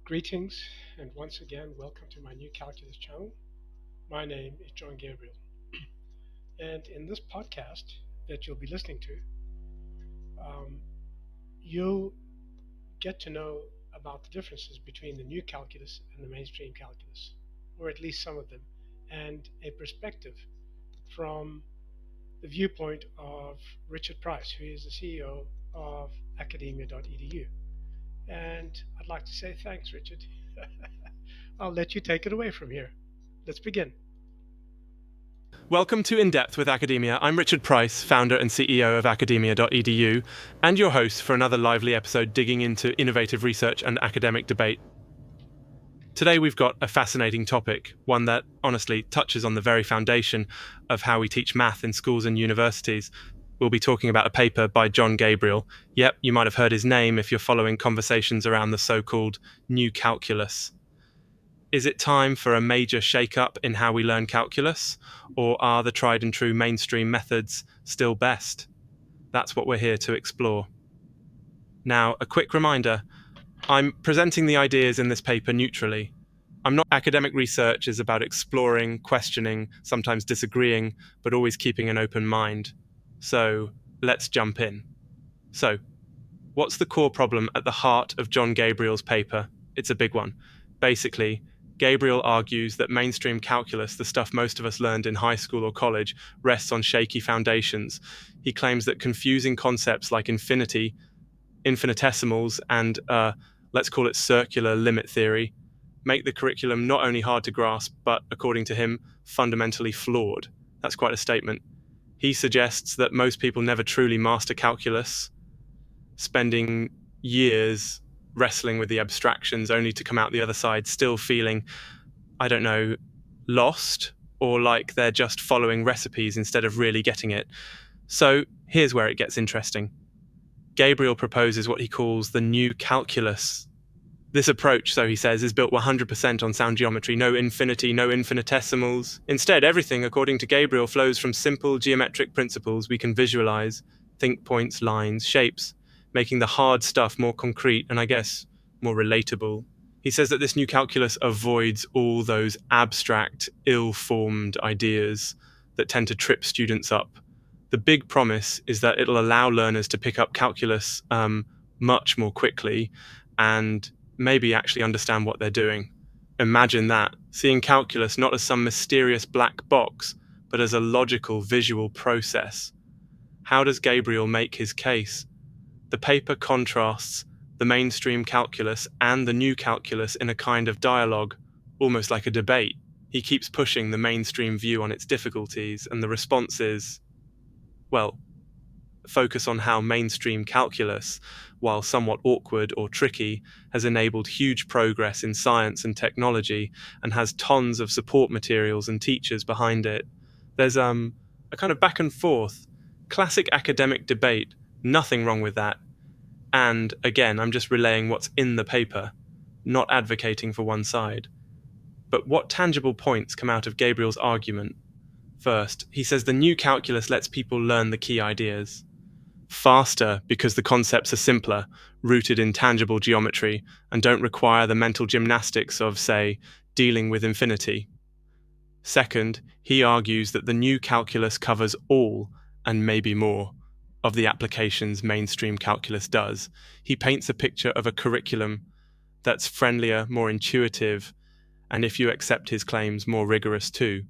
Greetings, and once again, welcome to my new calculus channel. My name is John Gabriel, and in this podcast that you'll be listening to, um, you'll get to know about the differences between the new calculus and the mainstream calculus, or at least some of them, and a perspective from the viewpoint of Richard Price, who is the CEO of Academia.edu. And I'd like to say thanks, Richard. I'll let you take it away from here. Let's begin. Welcome to In Depth with Academia. I'm Richard Price, founder and CEO of Academia.edu, and your host for another lively episode digging into innovative research and academic debate. Today we've got a fascinating topic, one that honestly touches on the very foundation of how we teach math in schools and universities. We'll be talking about a paper by John Gabriel. Yep, you might have heard his name if you're following conversations around the so-called new calculus. Is it time for a major shake-up in how we learn calculus, or are the tried and true mainstream methods still best? That's what we're here to explore. Now, a quick reminder, I'm presenting the ideas in this paper neutrally. Academic research is about exploring, questioning, sometimes disagreeing, but always keeping an open mind. So, let's jump in. So, what's the core problem at the heart of John Gabriel's paper? It's a big one. Basically, Gabriel argues that mainstream calculus, the stuff most of us learned in high school or college, rests on shaky foundations. He claims that confusing concepts like infinity, infinitesimals, and let's call it circular limit theory, make the curriculum not only hard to grasp, but, according to him, fundamentally flawed. That's quite a statement. He suggests that most people never truly master calculus, spending years wrestling with the abstractions only to come out the other side still feeling, I don't know, lost, or like they're just following recipes instead of really getting it. So here's where it gets interesting. Gabriel proposes what he calls the new calculus. This approach, so he says, is built 100% on sound geometry, no infinity, no infinitesimals. Instead, everything, according to Gabriel, flows from simple geometric principles we can visualize, think points, lines, shapes, making the hard stuff more concrete and, I guess, more relatable. He says that this new calculus avoids all those abstract, ill-formed ideas that tend to trip students up. The big promise is that it'll allow learners to pick up calculus much more quickly and maybe actually understand what they're doing. Imagine that, seeing calculus not as some mysterious black box, but as a logical visual process. How does Gabriel make his case? The paper contrasts the mainstream calculus and the new calculus in a kind of dialogue, almost like a debate. He keeps pushing the mainstream view on its difficulties, and the response is, well, focus on how mainstream calculus, while somewhat awkward or tricky, has enabled huge progress in science and technology and has tons of support materials and teachers behind it. There's a kind of back and forth, classic academic debate, nothing wrong with that. And again, I'm just relaying what's in the paper, not advocating for one side. But what tangible points come out of Gabriel's argument? First, he says the new calculus lets people learn the key ideas faster because the concepts are simpler, rooted in tangible geometry, and don't require the mental gymnastics of, say, dealing with infinity. Second, he argues that the new calculus covers all, and maybe more, of the applications mainstream calculus does. He paints a picture of a curriculum that's friendlier, more intuitive, and if you accept his claims, more rigorous too.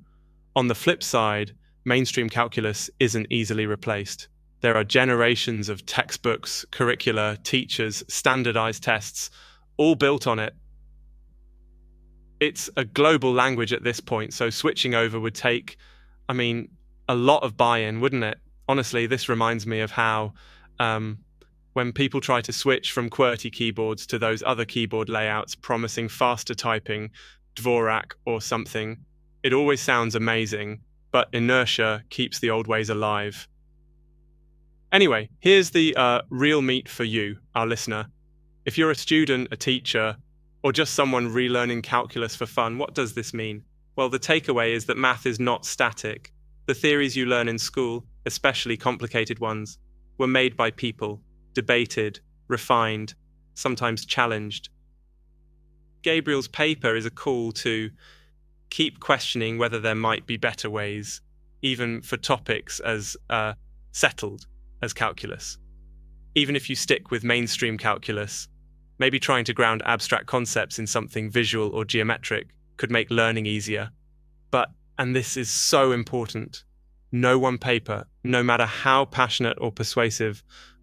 On the flip side, mainstream calculus isn't easily replaced. There are generations of textbooks, curricula, teachers, standardized tests, all built on it. It's a global language at this point, so switching over would take, a lot of buy-in, wouldn't it? Honestly, this reminds me of how when people try to switch from QWERTY keyboards to those other keyboard layouts promising faster typing, Dvorak or something, it always sounds amazing, but inertia keeps the old ways alive. Anyway, here's the real meat for you, our listener. If you're a student, a teacher, or just someone relearning calculus for fun, what does this mean? Well, the takeaway is that math is not static. The theories you learn in school, especially complicated ones, were made by people, debated, refined, sometimes challenged. Gabriel's paper is a call to keep questioning whether there might be better ways, even for topics as settled as calculus. Even if you stick with mainstream calculus, maybe trying to ground abstract concepts in something visual or geometric could make learning easier. But, and this is so important, no one paper, no matter how passionate or persuasive,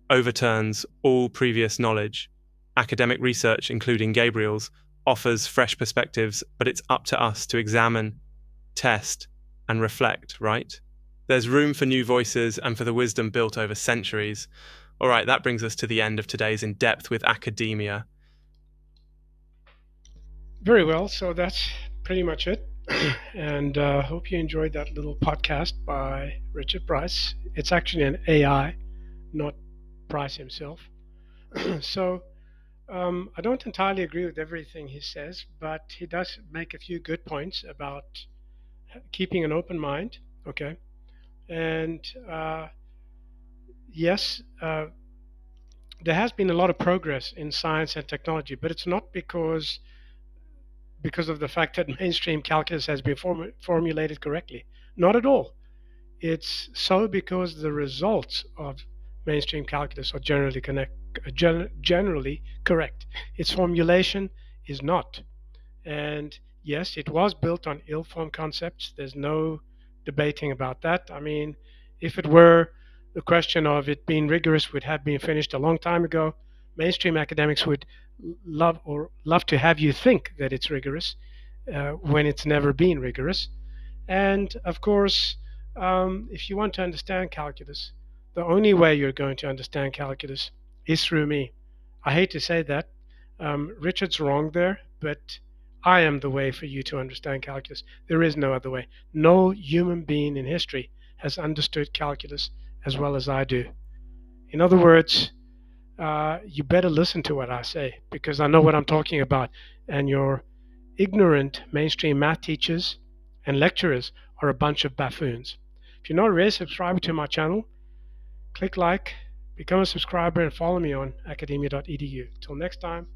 overturns all previous knowledge. Academic research, including Gabriel's, offers fresh perspectives, but it's up to us to examine, test, and reflect, right? There's room for new voices and for the wisdom built over centuries. All right, that brings us to the end of today's In Depth with Academia. Very well, so that's pretty much it. And hope you enjoyed that little podcast by Richard Price. It's actually an AI, not Price himself. So I don't entirely agree with everything he says, but he does make a few good points about keeping an open mind. Okay, and yes, there has been a lot of progress in science and technology, but it's not because of the fact that mainstream calculus has been formulated correctly. Not at all. It's so because the results of mainstream calculus are generally correct. Its formulation is not. And yes, it was built on ill-formed concepts. There's no debating about that. I mean, if it were the question of it being rigorous would have been finished a long time ago, mainstream academics would love to have you think that it's rigorous when it's never been rigorous. And of course, if you want to understand calculus, the only way you're going to understand calculus is through me. I hate to say that. Richard's wrong there, but I am the way for you to understand calculus. There is no other way. No human being in history has understood calculus as well as I do. In other words, you better listen to what I say because I know what I'm talking about. And your ignorant mainstream math teachers and lecturers are a bunch of buffoons. If you're not already subscribed to my channel, click like, become a subscriber, and follow me on Academia.edu. Till next time.